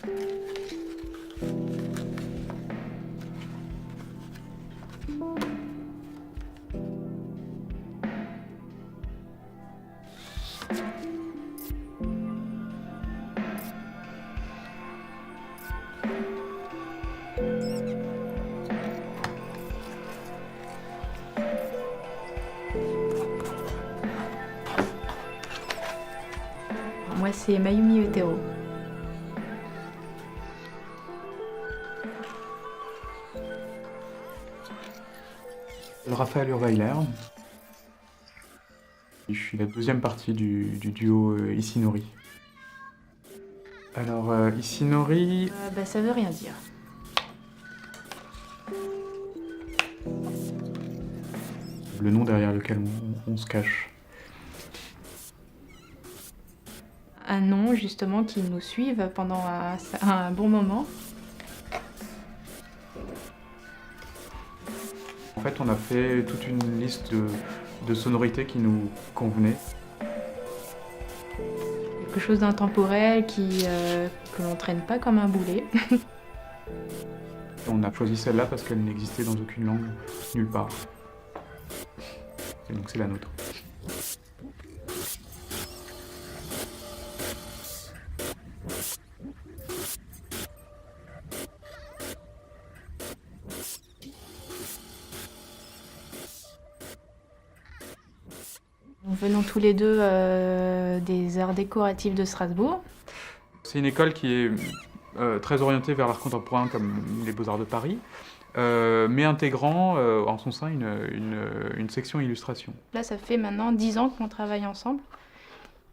Moi, c'est Mayumi Utero. Raphaël Urweiler. Je suis la deuxième partie du duo Isinori. Alors, Isinori... Ça veut rien dire. Le nom derrière lequel on se cache. Un nom, justement, qui nous suive pendant un bon moment. En fait, on a fait toute une liste de sonorités qui nous convenaient. Quelque chose d'intemporel que l'on traîne pas comme un boulet. On a choisi celle-là parce qu'elle n'existait dans aucune langue, nulle part. Et donc c'est la nôtre. Nous venons tous les deux des arts décoratifs de Strasbourg. C'est une école qui est très orientée vers l'art contemporain comme les Beaux-Arts de Paris, mais intégrant en son sein une section illustration. Là, ça fait maintenant 10 ans qu'on travaille ensemble.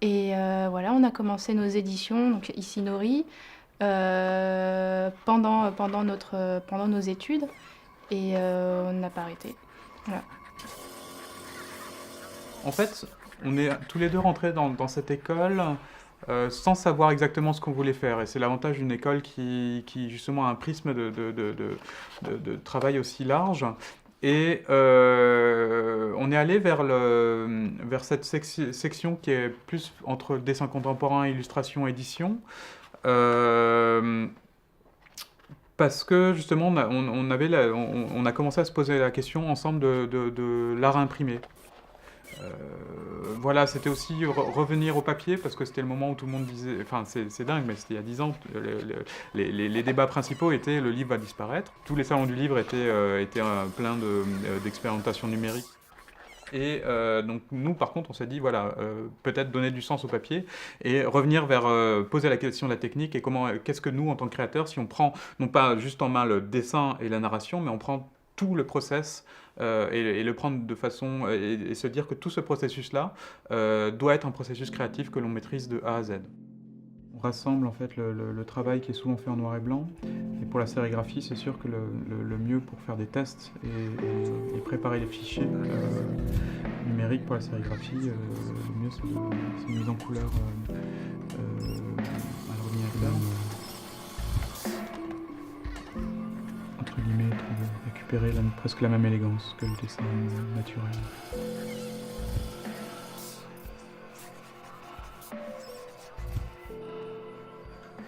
Et voilà, on a commencé nos éditions, donc Isinori, pendant nos études. Et on n'a pas arrêté. Voilà. En fait, on est tous les deux rentrés dans cette école sans savoir exactement ce qu'on voulait faire. Et c'est l'avantage d'une école qui justement a un prisme de travail aussi large. Et on est allé vers cette section qui est plus entre dessin contemporain, illustration, édition. Parce que justement, on a commencé à se poser la question ensemble de l'art imprimé. Voilà, c'était aussi revenir au papier, parce que c'était le moment où tout le monde disait... Enfin, c'est dingue, mais c'était il y a 10 ans. Les débats principaux étaient « le livre va disparaître ». Tous les salons du livre étaient pleins d'expérimentation numérique. Et donc nous, par contre, on s'est dit, voilà, peut-être donner du sens au papier et revenir vers poser la question de la technique et qu'est-ce que nous, en tant que créateurs, si on prend non pas juste en main le dessin et la narration, mais on prend tout le process et le prendre de façon... et se dire que tout ce processus-là doit être un processus créatif que l'on maîtrise de A à Z. On rassemble en fait le travail qui est souvent fait en noir et blanc. Et pour la sérigraphie, c'est sûr que le mieux pour faire des tests et préparer les fichiers numériques pour la sérigraphie, le mieux c'est une mise en couleur à l'ordinateur. Entre guillemets, pour récupérer presque la même élégance que le dessin naturel.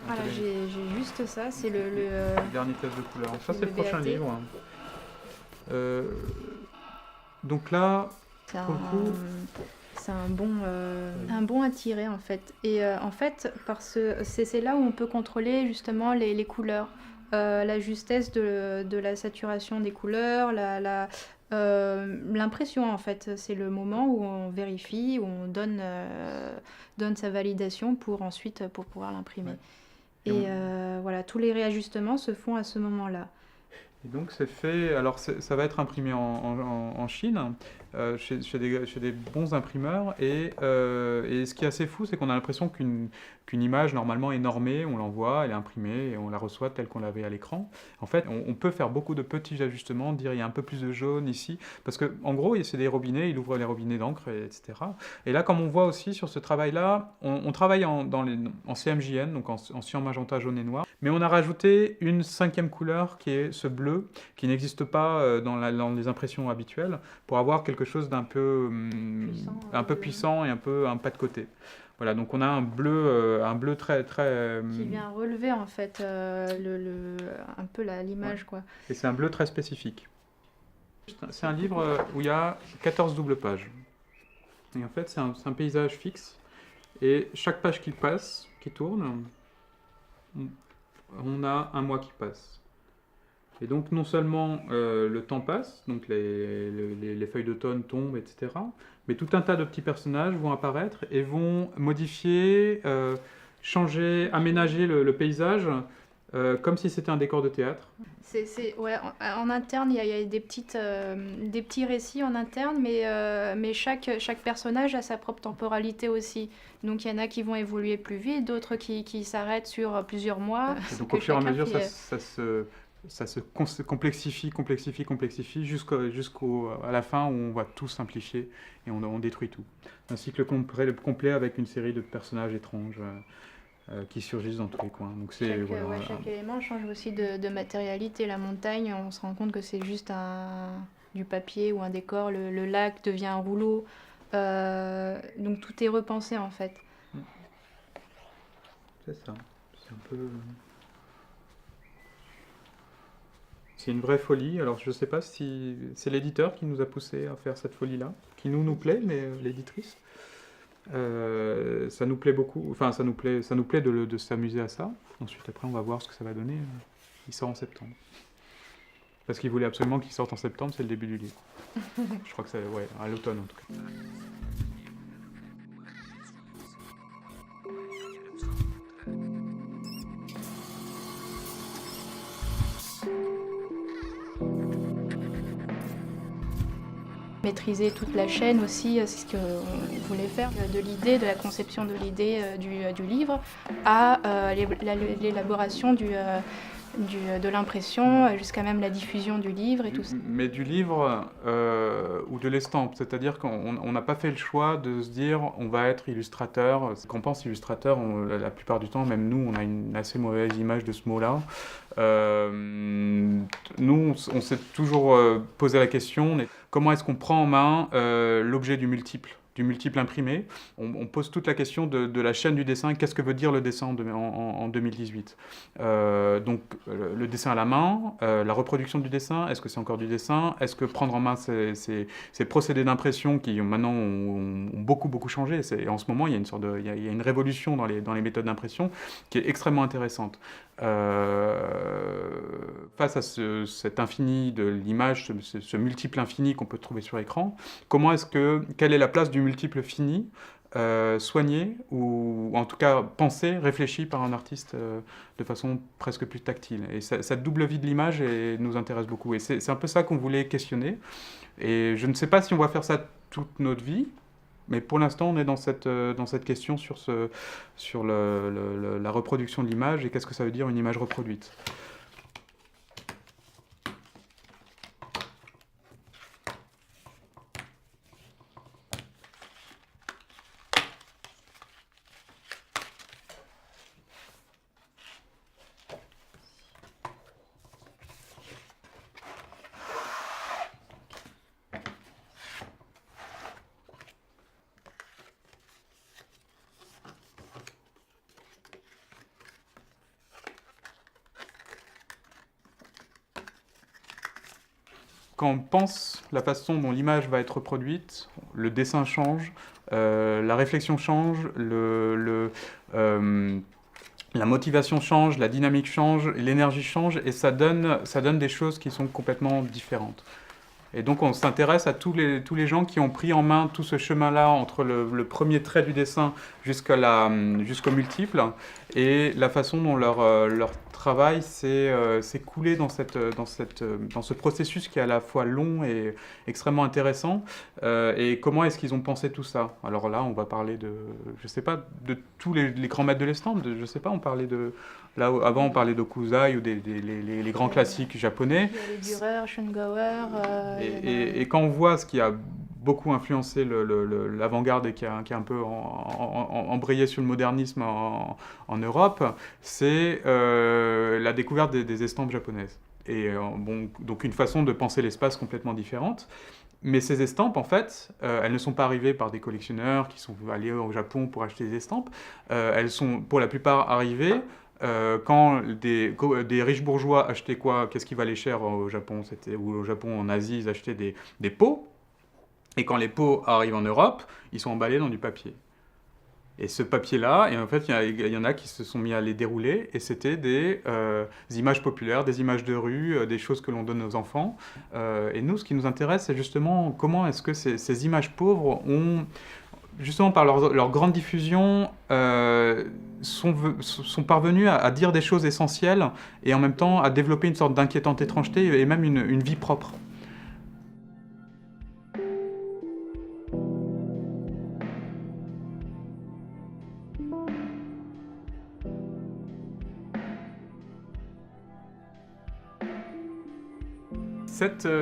Voilà, j'ai juste ça, c'est le dernier test de couleur. Ça, c'est le DAT. prochain livre. Donc là, c'est un bon à tirer en fait. Et en fait, c'est là où on peut contrôler justement les couleurs, la justesse de la saturation des couleurs, l'impression en fait. C'est le moment où on vérifie, où on donne sa validation pour pouvoir l'imprimer. Ouais. Et voilà, tous les réajustements se font à ce moment-là. Et donc c'est fait, alors ça va être imprimé en Chine, chez des bons imprimeurs, et ce qui est assez fou, c'est qu'on a l'impression qu'une image normalement est normée, on l'envoie, elle est imprimée, et on la reçoit telle qu'on l'avait à l'écran. En fait, on peut faire beaucoup de petits ajustements, dire il y a un peu plus de jaune ici, parce qu'en gros, c'est des robinets, il ouvre les robinets d'encre, etc. Et là, comme on voit aussi sur ce travail-là, on travaille en CMJN, donc en cyan, magenta, jaune et noir, mais on a rajouté une 5e couleur qui est ce bleu, qui n'existe pas dans les impressions habituelles, pour avoir quelque chose d'un peu puissant et un pas de côté. Voilà, donc on a un bleu très très. Qui vient relever en fait un peu l'image, Ouais. quoi. Et c'est un bleu très spécifique. C'est un livre où il y a 14 doubles pages. Et en fait, c'est un paysage fixe. Et chaque page qui passe, qui tourne, on a un mois qui passe. Et donc non seulement le temps passe, donc les feuilles d'automne tombent, etc., mais tout un tas de petits personnages vont apparaître et vont modifier, changer, aménager le paysage comme si c'était un décor de théâtre. Ouais, en interne, il y a des petits récits en interne, mais chaque personnage a sa propre temporalité aussi. Donc il y en a qui vont évoluer plus vite, d'autres qui s'arrêtent sur plusieurs mois. Et donc au fur et à mesure, ça se complexifie jusqu'à la fin où on va tout simplifier et on détruit tout. Un cycle complet avec une série de personnages étranges qui surgissent dans tous les coins. Donc chaque élément change aussi de matérialité. La montagne, on se rend compte que c'est juste du papier ou un décor. Le lac devient un rouleau. Donc tout est repensé en fait. C'est ça. C'est un peu... C'est une vraie folie. Alors je ne sais pas si c'est l'éditeur qui nous a poussé à faire cette folie-là, qui nous plaît, mais l'éditrice. Ça nous plaît beaucoup. Enfin, ça nous plaît de s'amuser à ça. Ensuite, après, on va voir ce que ça va donner. Il sort en septembre. Parce qu'il voulait absolument qu'il sorte en septembre, c'est le début du livre. Je crois que c'est à l'automne en tout cas. Maîtriser toute la chaîne aussi, c'est ce qu'on voulait faire, de l'idée, de la conception de l'idée du livre à l'élaboration de l'impression, jusqu'à même la diffusion du livre et tout ça. Mais du livre ou de l'estampe, c'est-à-dire qu'on n'a pas fait le choix de se dire on va être illustrateur. Quand on pense illustrateur, la plupart du temps, même nous, on a une assez mauvaise image de ce mot-là. Nous, on s'est toujours posé la question, comment est-ce qu'on prend en main l'objet du multiple imprimé. On pose toute la question de la chaîne du dessin. Qu'est-ce que veut dire le dessin en 2018 Donc, le dessin à la main, la reproduction du dessin, est-ce que c'est encore du dessin? Est-ce que prendre en main ces procédés d'impression qui maintenant ont beaucoup changé? En ce moment, il y a il y a une révolution dans les méthodes d'impression qui est extrêmement intéressante. Face à cet infini de l'image, ce multiple infini qu'on peut trouver sur écran, quelle est la place du multiple fini, soigné, ou en tout cas pensé, réfléchi par un artiste de façon presque plus tactile. Et cette double vie de l'image nous intéresse beaucoup. Et c'est un peu ça qu'on voulait questionner. Et je ne sais pas si on va faire ça toute notre vie, mais pour l'instant, on est dans cette question sur la reproduction de l'image et qu'est-ce que ça veut dire une image reproduite. Quand on pense la façon dont l'image va être reproduite, le dessin change, la réflexion change, la motivation change, la dynamique change, l'énergie change, et ça donne des choses qui sont complètement différentes. Et donc on s'intéresse à tous les gens qui ont pris en main tout ce chemin-là entre le premier trait du dessin jusqu'au multiple, et la façon dont leur travail s'est coulé dans ce processus qui est à la fois long et extrêmement intéressant. Et comment est-ce qu'ils ont pensé tout ça? Alors là, on va parler je sais pas, de tous les grands maîtres de l'estampe, je sais pas, on parlait avant, on parlait d'Okuzai ou les grands classiques japonais. Il y a les Dürer, Schongauer. Et quand on voit ce qui a beaucoup influencé l'avant-garde et qui a un peu embrayé sur le modernisme en Europe, c'est la découverte des estampes japonaises. Et donc une façon de penser l'espace complètement différente. Mais ces estampes, en fait, elles ne sont pas arrivées par des collectionneurs qui sont allés au Japon pour acheter des estampes. Elles sont pour la plupart arrivées quand des riches bourgeois achetaient quoi? Qu'est-ce qui valait cher au Japon? Ou au Japon, en Asie, ils achetaient des pots. Et quand les pots arrivent en Europe, ils sont emballés dans du papier. Et ce papier-là, et en fait, il y en a qui se sont mis à les dérouler, et c'était des images populaires, des images de rue, des choses que l'on donne aux enfants. Et nous, ce qui nous intéresse, c'est justement comment est-ce que ces images pauvres ont, justement par leur grande diffusion, sont parvenus à dire des choses essentielles, et en même temps à développer une sorte d'inquiétante étrangeté, et même une vie propre.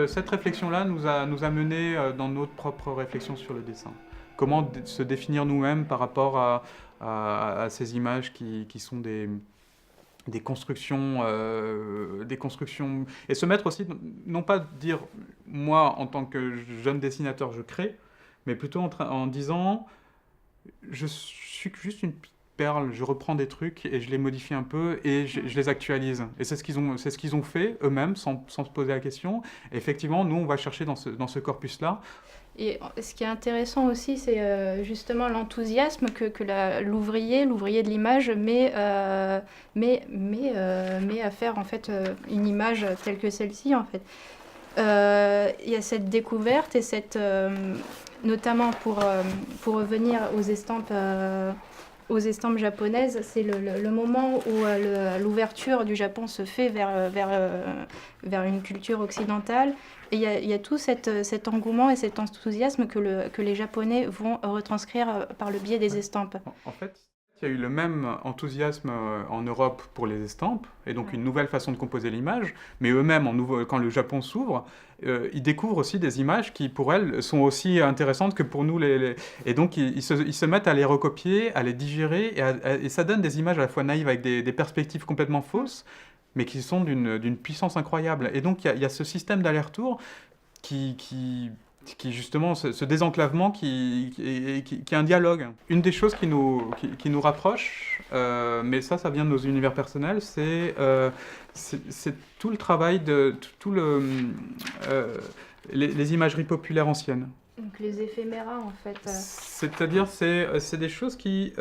Cette réflexion-là nous a mené dans notre propre réflexion sur le dessin. Comment se définir nous-mêmes par rapport à ces images qui sont des constructions, et se mettre aussi, non pas dire moi en tant que jeune dessinateur je crée, mais plutôt en disant je suis juste une perle, je reprends des trucs et je les modifie un peu et je les actualise. Et c'est ce qu'ils ont fait eux-mêmes sans se poser la question. Et effectivement, nous, on va chercher dans ce corpus-là. Et ce qui est intéressant aussi, c'est justement l'enthousiasme que l'ouvrier de l'image met à faire en fait une image telle que celle-ci en fait. Il y a cette découverte et notamment pour revenir aux estampes japonaises, c'est le moment où l'ouverture du Japon se fait vers une culture occidentale. Et il y a tout cet engouement et cet enthousiasme que les Japonais vont retranscrire par le biais des estampes. En fait, il y a eu le même enthousiasme en Europe pour les estampes, et donc une nouvelle façon de composer l'image, mais eux-mêmes, quand le Japon s'ouvre, ils découvrent aussi des images qui, pour elles, sont aussi intéressantes que pour nous. Et donc, ils se mettent à les recopier, à les digérer, et ça donne des images à la fois naïves avec des perspectives complètement fausses, mais qui sont d'une puissance incroyable. Et donc, il y a ce système d'aller-retour qui justement, ce désenclavement qui est un dialogue. Une des choses qui nous rapproche, mais ça vient de nos univers personnels, c'est tout le travail les imageries populaires anciennes. Donc les éphéméras en fait. C'est-à-dire c'est des choses qui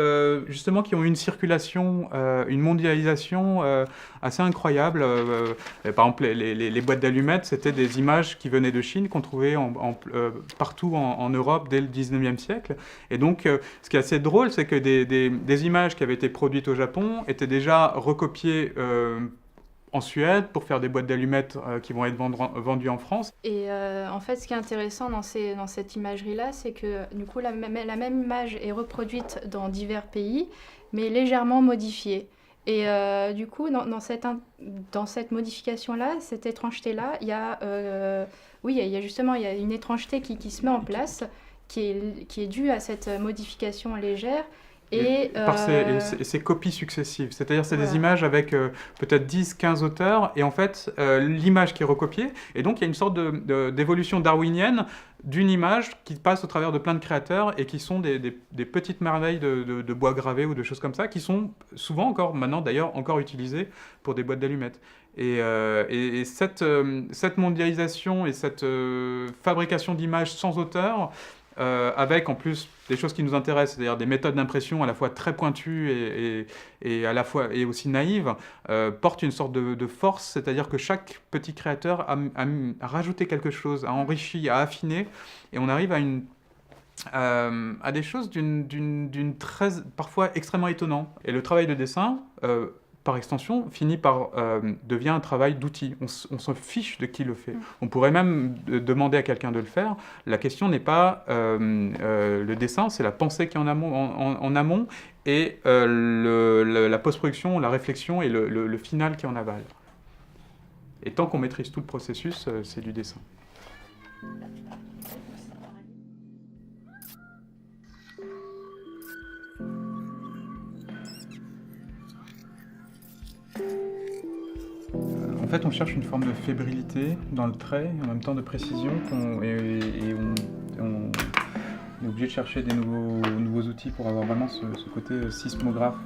justement qui ont une circulation, une mondialisation assez incroyable. Par exemple les boîtes d'allumettes, c'était des images qui venaient de Chine qu'on trouvait partout en Europe dès le 19e siècle. Et donc ce qui est assez drôle, c'est que des images qui avaient été produites au Japon étaient déjà recopiées en Suède pour faire des boîtes d'allumettes qui vont être vendues en France. Et en fait, ce qui est intéressant dans cette imagerie-là, c'est que du coup, la même image est reproduite dans divers pays, mais légèrement modifiée. Et du coup, dans cette modification-là, cette étrangeté-là, il y a justement il y a une étrangeté qui se met en place, qui est due à cette modification légère. Et par ces copies successives. C'est-à-dire c'est des images avec peut-être 10-15 auteurs, et en fait, l'image qui est recopiée, et donc il y a une sorte d'évolution darwinienne d'une image qui passe au travers de plein de créateurs, et qui sont des petites merveilles de bois gravé ou de choses comme ça, qui sont souvent encore, maintenant d'ailleurs, encore utilisées pour des boîtes d'allumettes. Et cette mondialisation et cette fabrication d'images sans auteur, avec en plus des choses qui nous intéressent, c'est-à-dire des méthodes d'impression à la fois très pointues et à la fois et aussi naïves, portent une sorte de force, c'est-à-dire que chaque petit créateur a rajouté quelque chose, a enrichi, a affiné, et on arrive à des choses d'une très parfois extrêmement étonnant. Et le travail de dessin, par extension, devient un travail d'outil. On s'en fiche de qui le fait. On pourrait même demander à quelqu'un de le faire. La question n'est pas le dessin, c'est la pensée qui est en amont et la post-production, la réflexion et le final qui est en aval. Et tant qu'on maîtrise tout le processus, c'est du dessin. fait, on cherche une forme de fébrilité dans le trait, en même temps de précision, et on est obligé de chercher des nouveaux outils pour avoir vraiment ce côté sismographe.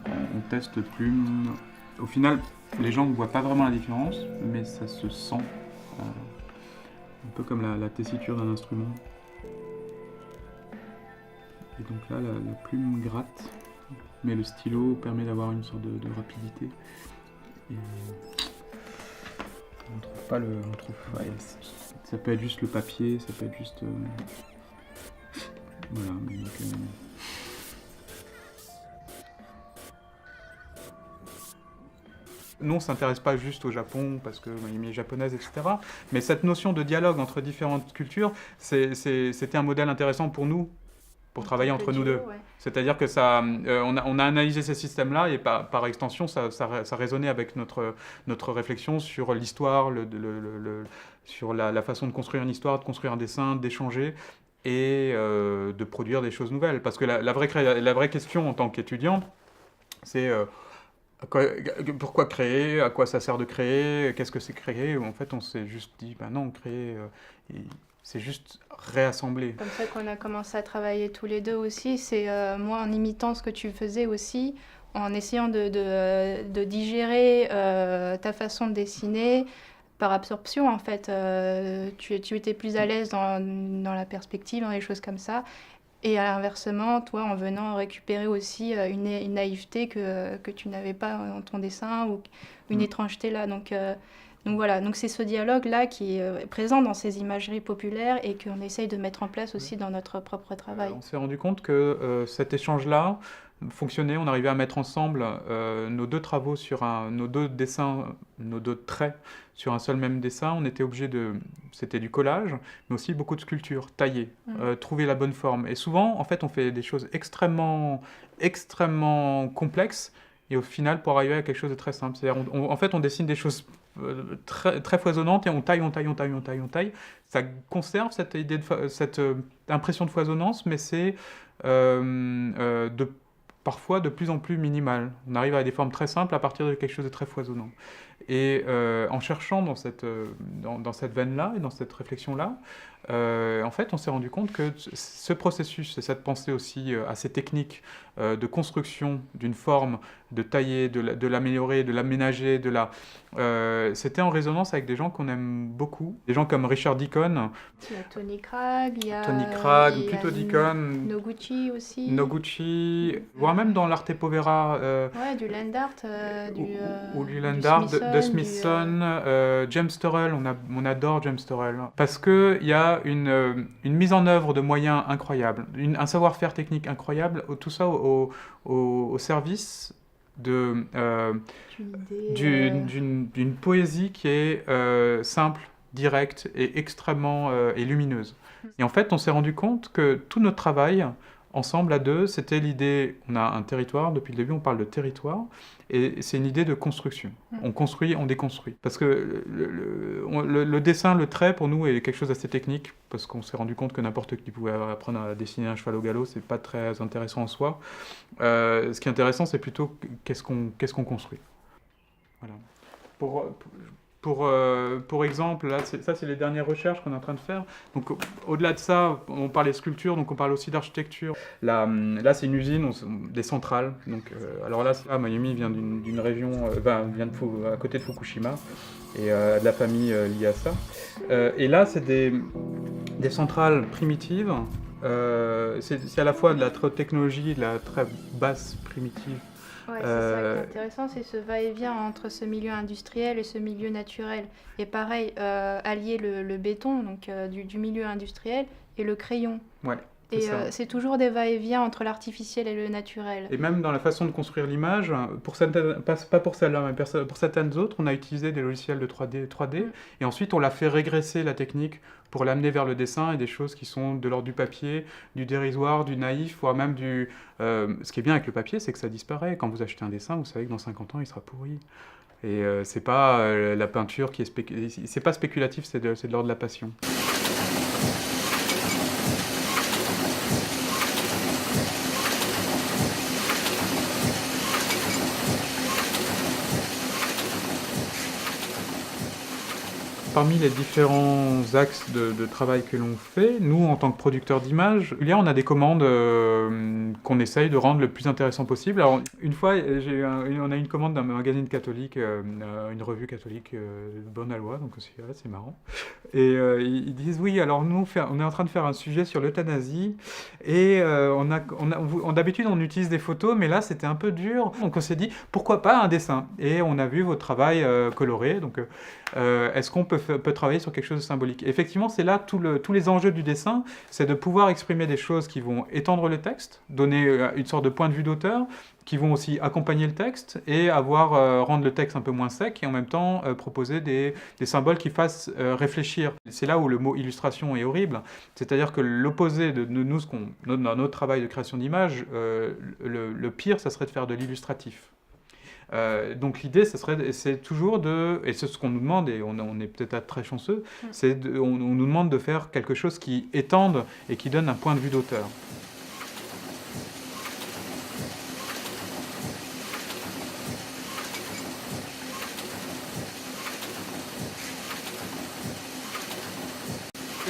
On teste plume. Au final, les gens ne voient pas vraiment la différence, mais ça se sent. Un peu comme la tessiture d'un instrument. Et donc là, la plume gratte, mais le stylo permet d'avoir une sorte de rapidité. Et on trouve pas le... ça peut être juste le papier, ça peut être juste... voilà. Donc, nous, on ne s'intéresse pas juste au Japon parce que l'anime est japonaise, etc. Mais cette notion de dialogue entre différentes cultures, c'était un modèle intéressant pour nous, pour travailler entre nous deux. Ouais. C'est-à-dire que on a analysé ces systèmes-là et par extension, ça résonnait avec notre réflexion sur l'histoire, sur la façon de construire une histoire, de construire un dessin, d'échanger et de produire des choses nouvelles. Parce que la vraie question en tant qu'étudiant, c'est... pourquoi créer? À quoi ça sert de créer? Qu'est-ce que c'est créer? En fait, on s'est juste dit, non, créer, c'est juste réassembler. Comme ça qu'on a commencé à travailler tous les deux aussi. C'est moi en imitant ce que tu faisais aussi, en essayant de digérer ta façon de dessiner par absorption en fait. Tu étais plus à l'aise dans la perspective, dans les choses comme ça. Et à l'inversement, toi, en venant récupérer aussi une naïveté que tu n'avais pas dans ton dessin ou une étrangeté là. Donc voilà, donc c'est ce dialogue-là qui est présent dans ces imageries populaires et qu'on essaye de mettre en place aussi dans notre propre travail. On s'est rendu compte que cet échange-là fonctionnait, on arrivait à mettre ensemble nos deux travaux nos deux dessins, nos deux traits sur un seul même dessin. On était obligé c'était du collage, mais aussi beaucoup de sculpture, tailler, trouver la bonne forme. Et souvent, en fait, on fait des choses extrêmement, extrêmement complexes, et au final, pour arriver à quelque chose de très simple. C'est-à-dire, en fait, on dessine des choses très, très foisonnantes, et on taille. Ça conserve cette impression de foisonnance, mais c'est parfois de plus en plus minimal. On arrive à des formes très simples à partir de quelque chose de très foisonnant. Et en cherchant dans cette veine-là et dans cette réflexion-là, en fait, on s'est rendu compte que ce processus et cette pensée aussi assez technique de construction d'une forme, de tailler, de l'améliorer, de l'aménager, c'était en résonance avec des gens qu'on aime beaucoup. Des gens comme Richard Deacon. Il y a Tony Cragg, plutôt Deacon. Noguchi aussi. Noguchi, voire même dans l'Arte Povera. Du land art. Ou du land art, de Smithson, James Turrell, on adore James Turrell. Parce qu'il y a une mise en œuvre de moyens incroyables, un savoir-faire technique incroyable, tout ça au service d'une poésie qui est simple, directe et extrêmement et lumineuse. Et en fait, on s'est rendu compte que tout notre travail, ensemble à deux, c'était l'idée, on a un territoire, depuis le début on parle de territoire, et c'est une idée de construction. On construit, on déconstruit. Parce que le dessin, le trait, pour nous, est quelque chose d'assez technique, parce qu'on s'est rendu compte que n'importe qui pouvait apprendre à dessiner un cheval au galop, c'est pas très intéressant en soi. Ce qui est intéressant, c'est plutôt qu'est-ce qu'on construit. Voilà. Pour exemple, là, ça c'est les dernières recherches qu'on est en train de faire. Donc au-delà de ça, on parlait de sculpture, donc on parle aussi d'architecture. Là c'est une usine, des centrales. Donc, alors là, Miami vient d'une région, vient à côté de Fukushima, et de la famille liée à ça. Et là, c'est des centrales primitives. C'est à la fois de la très haute technologie et de la très basse primitive. Ouais, c'est ça qui est intéressant, c'est ce va-et-vient entre ce milieu industriel et ce milieu naturel. Et pareil, allier le béton, donc du milieu industriel, et le crayon. Ouais, et c'est toujours des va-et-vient entre l'artificiel et le naturel. Et même dans la façon de construire l'image, pas pour celle-là, mais pour certaines autres, on a utilisé des logiciels de 3D et ensuite on l'a fait régresser la technique pour l'amener vers le dessin et des choses qui sont de l'ordre du papier, du dérisoire, du naïf, voire même ce qui est bien avec le papier, c'est que ça disparaît. Quand vous achetez un dessin, vous savez que dans 50 ans, il sera pourri. Et c'est pas la peinture qui est c'est pas spéculatif, c'est de l'ordre de la passion. parmi les différents axes de travail que l'on fait, nous, en tant que producteurs d'images, on a des commandes qu'on essaye de rendre le plus intéressant possible. Alors, une fois, on a une commande d'un magazine catholique, une revue catholique bonne-aloi, donc aussi, là, c'est marrant. Et ils disent, oui, alors nous, on est en train de faire un sujet sur l'euthanasie, et d'habitude, on utilise des photos, mais là, c'était un peu dur. Donc, on s'est dit, pourquoi pas un dessin? Et on a vu votre travail coloré, donc est-ce qu'on peut travailler sur quelque chose de symbolique? Effectivement, c'est là tous les enjeux du dessin, c'est de pouvoir exprimer des choses qui vont étendre le texte, donner une sorte de point de vue d'auteur, qui vont aussi accompagner le texte et rendre le texte un peu moins sec et en même temps proposer des symboles qui fassent réfléchir. C'est là où le mot illustration est horrible, c'est-à-dire que l'opposé de nous, dans notre travail de création d'images, le pire, ça serait de faire de l'illustratif. Donc l'idée, c'est toujours et c'est ce qu'on nous demande, et on est peut-être très chanceux, on nous demande de faire quelque chose qui étende et qui donne un point de vue d'auteur.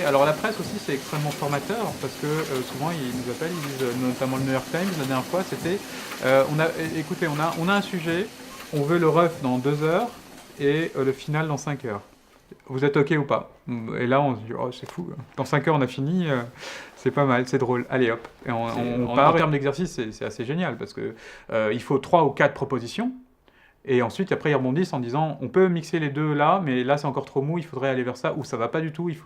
Alors la presse aussi, c'est extrêmement formateur, parce que souvent ils nous appellent, ils disent, notamment le New York Times, la dernière fois, c'était écoutez, on a un sujet, on veut le ref dans 2 heures et le final dans 5 heures. Vous êtes OK ou pas? Et là, on se dit, oh, c'est fou, dans 5 heures on a fini, c'est pas mal, c'est drôle, allez hop. Et on part. En termes d'exercice, c'est assez génial, parce que il faut 3 ou 4 propositions. Et ensuite, après, ils rebondissent en disant, on peut mixer les deux là, mais là, c'est encore trop mou, il faudrait aller vers ça, ou ça va pas du tout, Et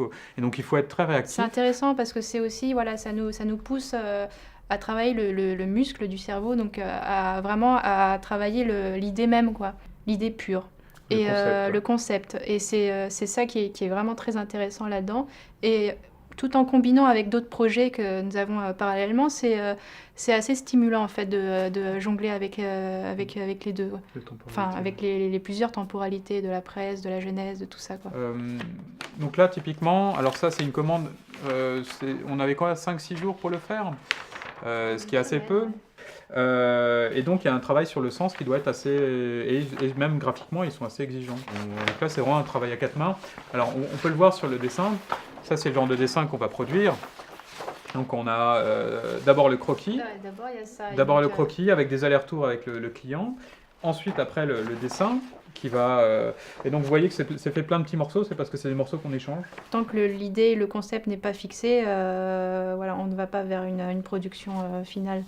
donc, il faut être très réactif. C'est intéressant parce que c'est aussi, voilà, ça nous pousse à travailler le muscle du cerveau, donc vraiment à travailler l'idée même, quoi, l'idée pure. Le concept. Et c'est ça qui est vraiment très intéressant là-dedans. Et tout en combinant avec d'autres projets que nous avons parallèlement, c'est assez stimulant en fait de jongler avec les deux. Enfin, avec les plusieurs temporalités de la presse, de la jeunesse, de tout ça, quoi. Donc là, typiquement, alors ça, c'est une commande, on avait quoi, 5-6 jours pour le faire, ce qui est assez peu. Et donc il y a un travail sur le sens qui doit être assez... Et même graphiquement, ils sont assez exigeants. Donc là, c'est vraiment un travail à 4 mains. Alors, on peut le voir sur le dessin. Ça, c'est le genre de dessin qu'on va produire. Donc on a d'abord le croquis. D'abord, il y a ça. D'abord le croquis avec des allers-retours avec le client. Ensuite, après, le dessin qui va... Et donc, vous voyez que c'est fait plein de petits morceaux, c'est parce que c'est des morceaux qu'on échange. Tant que l'idée, le concept n'est pas fixé, voilà, on ne va pas vers une production finale.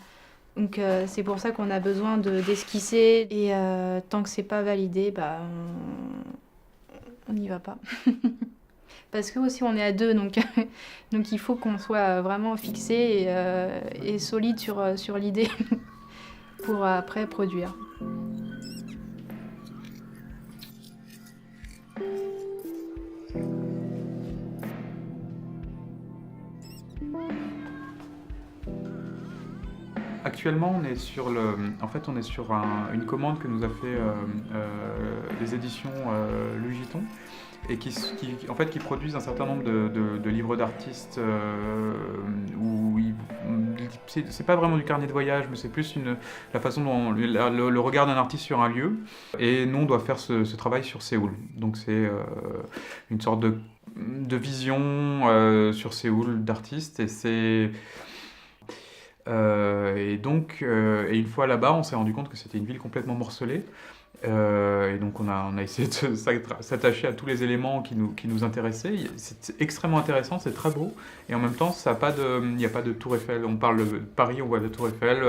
Donc c'est pour ça qu'on a besoin d'esquisser et tant que c'est pas validé, bah, on n'y va pas. Parce que aussi on est à 2, donc il faut qu'on soit vraiment fixé et solide sur l'idée pour après produire. Actuellement, on est sur une commande que nous a fait les éditions Louis Vuitton et qui produisent un certain nombre de livres d'artistes où c'est pas vraiment du carnet de voyage, mais c'est plus la façon dont le regard d'un artiste sur un lieu. Et nous, on doit faire ce travail sur Séoul. Donc c'est une sorte de vision sur Séoul d'artistes, et c'est... et une fois là-bas, on s'est rendu compte que c'était une ville complètement morcelée. Et donc on a essayé de s'attacher à tous les éléments qui nous intéressaient. C'est extrêmement intéressant, c'est très beau. Et en même temps, il n'y a pas de tour Eiffel. On parle de Paris, on voit la tour Eiffel.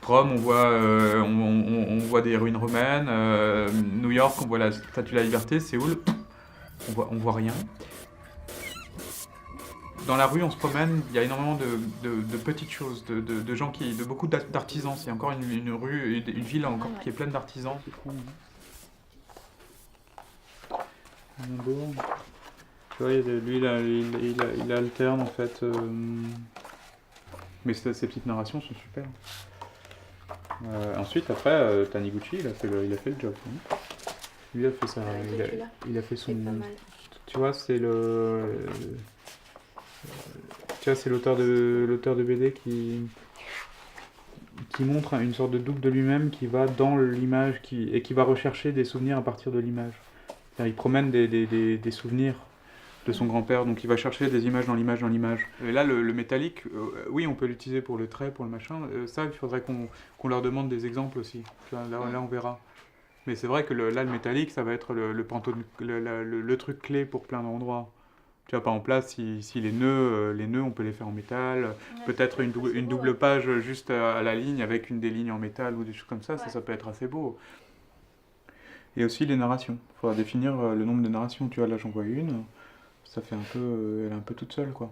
Rome, on voit des ruines romaines. New York, on voit la Statue de la Liberté. Séoul, on voit rien. Dans la rue, on se promène, il y a énormément de petites choses, de gens de beaucoup d'artisans. C'est encore une rue, une ville encore qui est pleine d'artisans. C'est fou. Tu vois, lui, il alterne en fait. Mais ces petites narrations sont super. Ensuite, après, Taniguchi, il a fait le job. Hein. Lui, il a fait ça. Il a fait son. Tu vois, c'est l'auteur de BD qui montre une sorte de double de lui-même qui va dans l'image et qui va rechercher des souvenirs à partir de l'image. Il promène des souvenirs de son grand-père, donc il va chercher des images dans l'image dans l'image. Et là, le métallique, oui, on peut l'utiliser pour le trait, pour le machin. Ça, il faudrait qu'on leur demande des exemples aussi. Là, on verra. Mais c'est vrai que le métallique, ça va être le truc clé pour plein d'endroits. Tu vois, par exemple, là, si les nœuds, on peut les faire en métal. Ouais, peut-être une double page juste à la ligne avec des lignes en métal ou des choses comme ça, ouais. Ça peut être assez beau. Et aussi les narrations. Il faudra définir le nombre de narrations. Tu vois, là, j'en vois une. Ça fait elle est un peu toute seule, quoi.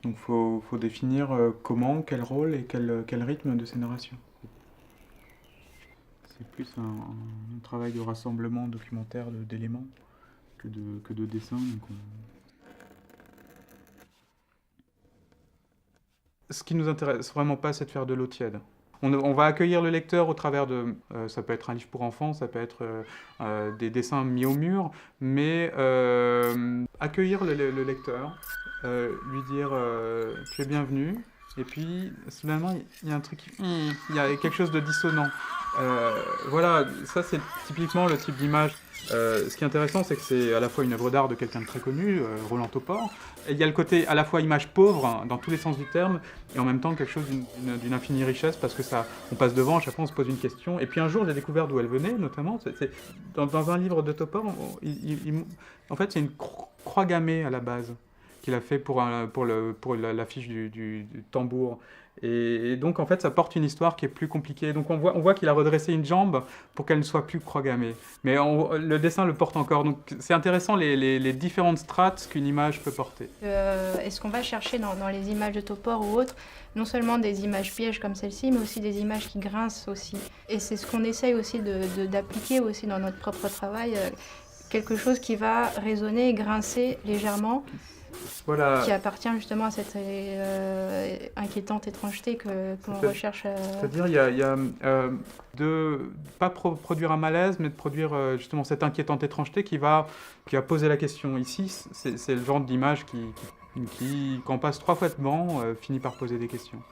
Donc, faut définir comment, quel rôle et quel rythme de ces narrations. C'est plus un travail de rassemblement documentaire d'éléments que de dessin. Ce qui nous intéresse vraiment pas, c'est de faire de l'eau tiède. On va accueillir le lecteur au travers de... ça peut être un livre pour enfants, ça peut être des dessins mis au mur, mais accueillir le lecteur, lui dire tu es bienvenu, et puis soudainement il y a un truc, il y a quelque chose de dissonant. Voilà, ça c'est typiquement le type d'image. Ce qui est intéressant, c'est que c'est à la fois une œuvre d'art de quelqu'un de très connu, Roland Topor, et il y a le côté à la fois image pauvre, hein, dans tous les sens du terme, et en même temps quelque chose d'une infinie richesse, parce que ça, on passe devant, à chaque fois on se pose une question, et puis un jour j'ai découvert d'où elle venait, notamment, dans un livre de Topor, en fait c'est une croix gammée à la base, qu'il a fait pour l'affiche du tambour. Et donc, en fait, ça porte une histoire qui est plus compliquée. Donc, on voit qu'il a redressé une jambe pour qu'elle ne soit plus croix gammée. Mais le dessin le porte encore. Donc, c'est intéressant les différentes strates qu'une image peut porter. Est-ce qu'on va chercher dans les images de Topor ou autres, non seulement des images pièges comme celle-ci, mais aussi des images qui grincent aussi. Et c'est ce qu'on essaye aussi d'appliquer aussi dans notre propre travail. Quelque chose qui va résonner et grincer légèrement. Voilà. Qui appartient justement à cette inquiétante étrangeté que l'on recherche. C'est-à-dire, il y a de pas produire un malaise, mais de produire justement cette inquiétante étrangeté qui va poser la question. Ici, c'est le genre d'image qui, quand on passe 3 fois devant, finit par poser des questions.